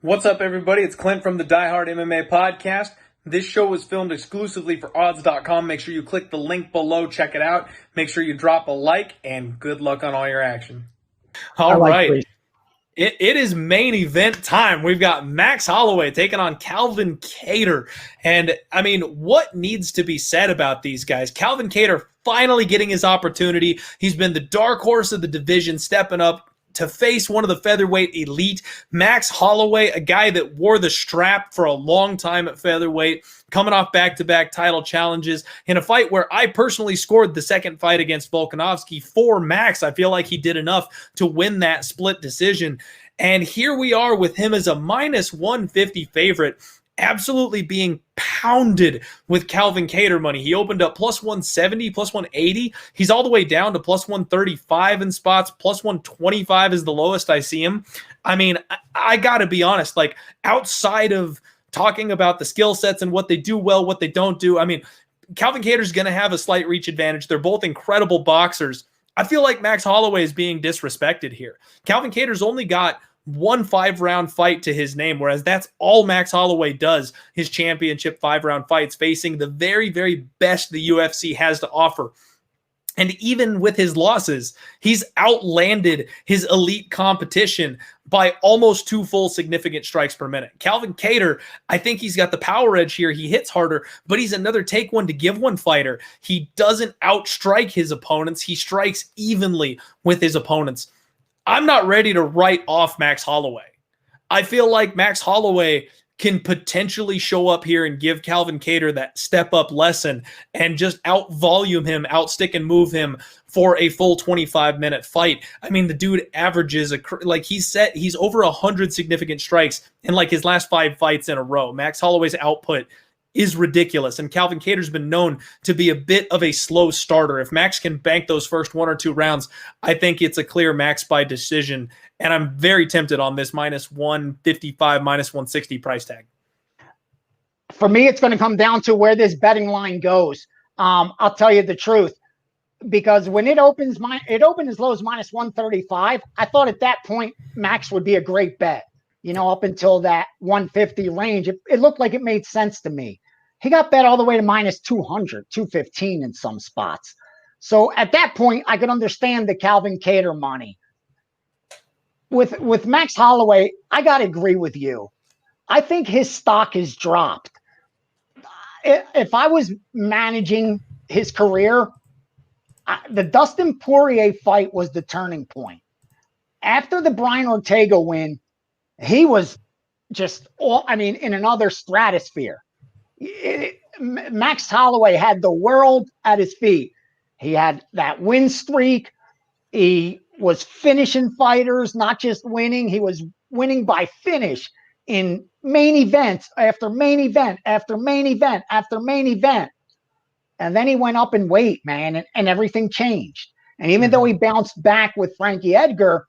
What's up, everybody? It's Clint from the Diehard MMA podcast. This show was filmed exclusively for odds.com. Make sure you click the link below, check it out. Make sure you drop a like, and good luck on all your action. I All like right. Grace. It is main event time. We've got Max Holloway taking on Calvin Kattar. And, I mean, what needs to be said about these guys? Calvin Kattar finally getting his opportunity. He's been the dark horse of the division, stepping up to face one of the featherweight elite. Max Holloway, a guy that wore the strap for a long time at featherweight, coming off back-to-back title challenges in a fight where I personally scored the second fight against Volkanovski for Max. I feel like he did enough to win that split decision. And here we are with him as a minus 150 favorite, absolutely being pounded with Calvin Kattar money. He opened up plus 170, plus 180. He's all the way down to plus 135 in spots. Plus 125 is the lowest I see him. I mean, I got to be honest, like outside of talking about the skill sets and what they do well, what they don't do, I mean, Calvin Kattar's going to have a slight reach advantage. They're both incredible boxers. I feel like Max Holloway is being disrespected here. Calvin Kattar's only got one 5-round fight to his name, whereas that's all Max Holloway does, his championship 5-round fights, facing the very, very best the UFC has to offer. And even with his losses, he's outlanded his elite competition by almost 2 full significant strikes per minute. Calvin Kattar, I think he's got the power edge here. He hits harder, but he's another take one to give one fighter. He doesn't outstrike his opponents. He strikes evenly with his opponents. I'm not ready to write off Max Holloway. I feel like Max Holloway can potentially show up here and give Calvin Kattar that step-up lesson and just out-volume him, out-stick and move him for a full 25-minute fight. I mean, the dude averages, he's over 100 significant strikes in like his last 5 fights in a row. Max Holloway's output is ridiculous, and Calvin Kattar's been known to be a bit of a slow starter. If Max can bank those first 1 or 2 rounds, I think it's a clear Max by decision, and I'm very tempted on this minus 155, minus 160 price tag. For me, it's going to come down to where this betting line goes. I'll tell you the truth, because when it opened as low as minus 135. I thought at that point Max would be a great bet. You know, up until that 150 range, it looked like it made sense to me. He got bet all the way to minus 200, 215 in some spots. So at that point, I could understand the Calvin Kattar money. With Max Holloway, I got to agree with you. I think his stock has dropped. If I was managing his career, the Dustin Poirier fight was the turning point. After the Brian Ortega win, he was just in another stratosphere. Max Holloway had the world at his feet. He had that win streak. He was finishing fighters, not just winning. He was winning by finish in main events after main event after main event after main event. And then he went up in weight, man, and everything changed. And even though he bounced back with Frankie Edgar,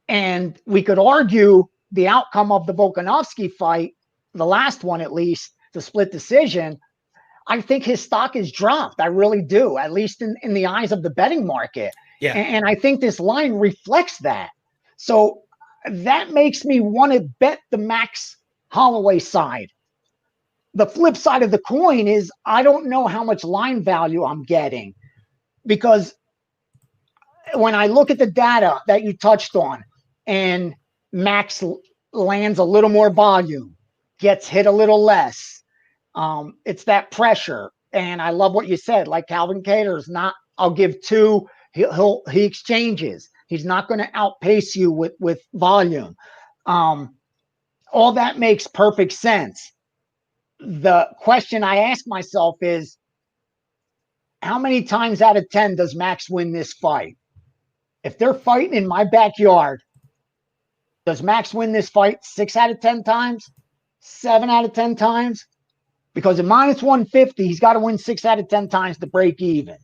and we could argue the outcome of the Volkanovski fight, the last one at least, the split decision, I think his stock has dropped. I really do, at least in the eyes of the betting market. Yeah. And I think this line reflects that. So that makes me want to bet the Max Holloway side. The flip side of the coin is I don't know how much line value I'm getting, because when I look at the data that you touched on, and Max lands a little more volume, gets hit a little less. It's that pressure. And I love what you said. Like Calvin Kattar is not, I'll give 2. He exchanges. He's not going to outpace you with volume. All that makes perfect sense. The question I ask myself is, how many times out of 10 does Max win this fight? If they're fighting in my backyard, does Max win this fight 6 out of 10 times? 7 out of 10 times? Because at minus 150, he's got to win 6 out of 10 times to break even.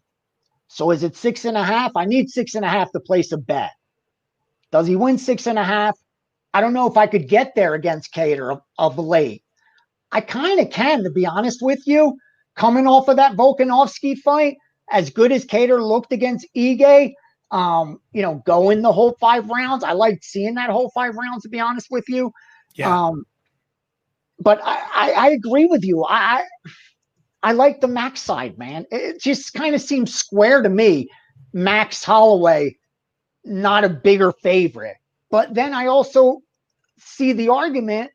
So is it 6.5? I need 6.5 to place a bet. Does he win 6.5? I don't know if I could get there against Kattar of late. I kind of can, to be honest with you. Coming off of that Volkanovski fight, as good as Kattar looked against Ige, going the whole 5 rounds. I liked seeing that whole 5 rounds, to be honest with you. Yeah. But I agree with you. I like the Max side, man. It just kind of seems square to me. Max Holloway, not a bigger favorite. But then I also see the argument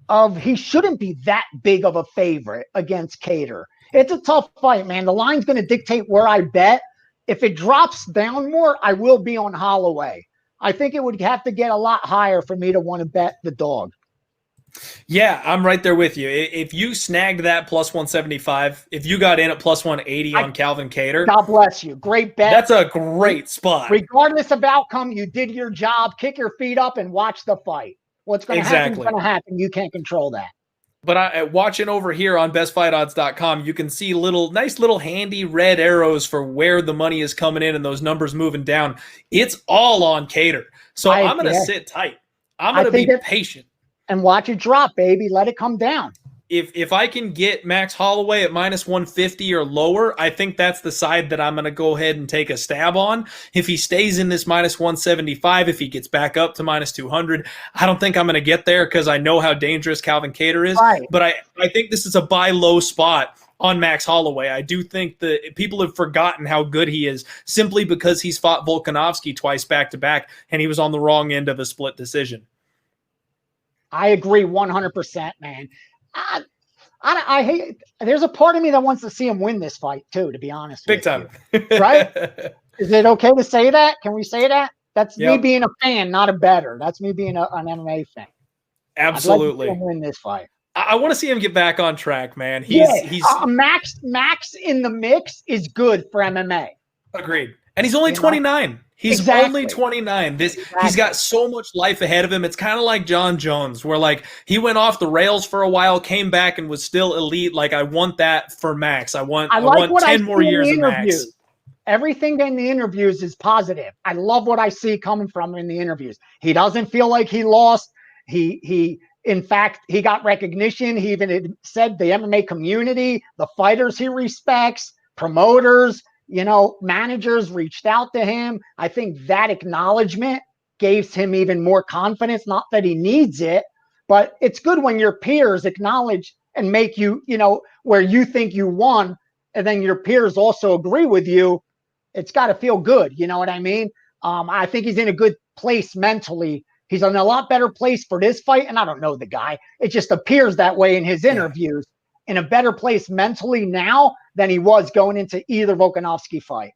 of he shouldn't be that big of a favorite against Kattar. It's a tough fight, man. The line's going to dictate where I bet. If it drops down more, I will be on Holloway. I think it would have to get a lot higher for me to want to bet the dog. Yeah, I'm right there with you. If you snagged that plus 175, if you got in at plus 180 on Calvin Kattar, God bless you. Great bet. That's a great spot. Regardless of outcome, you did your job. Kick your feet up and watch the fight. What's going to happen is going to happen. You can't control that. But watching over here on bestfightodds.com, you can see nice little handy red arrows for where the money is coming in and those numbers moving down. It's all on Kattar. So I'm going to sit tight. I'm going to be patient. And watch it drop, baby. Let it come down. If I can get Max Holloway at minus 150 or lower, I think that's the side that I'm going to go ahead and take a stab on. If he stays in this minus 175, if he gets back up to minus 200, I don't think I'm going to get there because I know how dangerous Calvin Kattar is. Right. But I think this is a buy low spot on Max Holloway. I do think that people have forgotten how good he is simply because he's fought Volkanovski twice back-to-back, and he was on the wrong end of a split decision. I agree 100%, man. I hate. There's a part of me that wants to see him win this fight too. To be honest, big time, right? Is it okay to say that? Can we say that? That's me being a fan, not a bettor. That's me being an MMA fan. Absolutely, I'd like to see him win this fight. I want to see him get back on track, man. Max in the mix is good for MMA. Agreed, and he's only 29. He's only 29. He's got so much life ahead of him. It's kind of like John Jones, where like he went off the rails for a while, came back, and was still elite. Like I want that for Max. I want 10 more years of Max. Everything in the interviews is positive. I love what I see coming from him in the interviews. He doesn't feel like he lost. In fact, he got recognition. He even said the MMA community, the fighters he respects, promoters, managers reached out to him. I think that acknowledgement gave him even more confidence. Not that he needs it, but it's good when your peers acknowledge and make you, where you think you won, and then your peers also agree with you. It's got to feel good. You know what I mean? I think he's in a good place mentally. He's in a lot better place for this fight. And I don't know the guy. It just appears that way in his interviews. In a better place mentally now than he was going into either Volkanovski fight.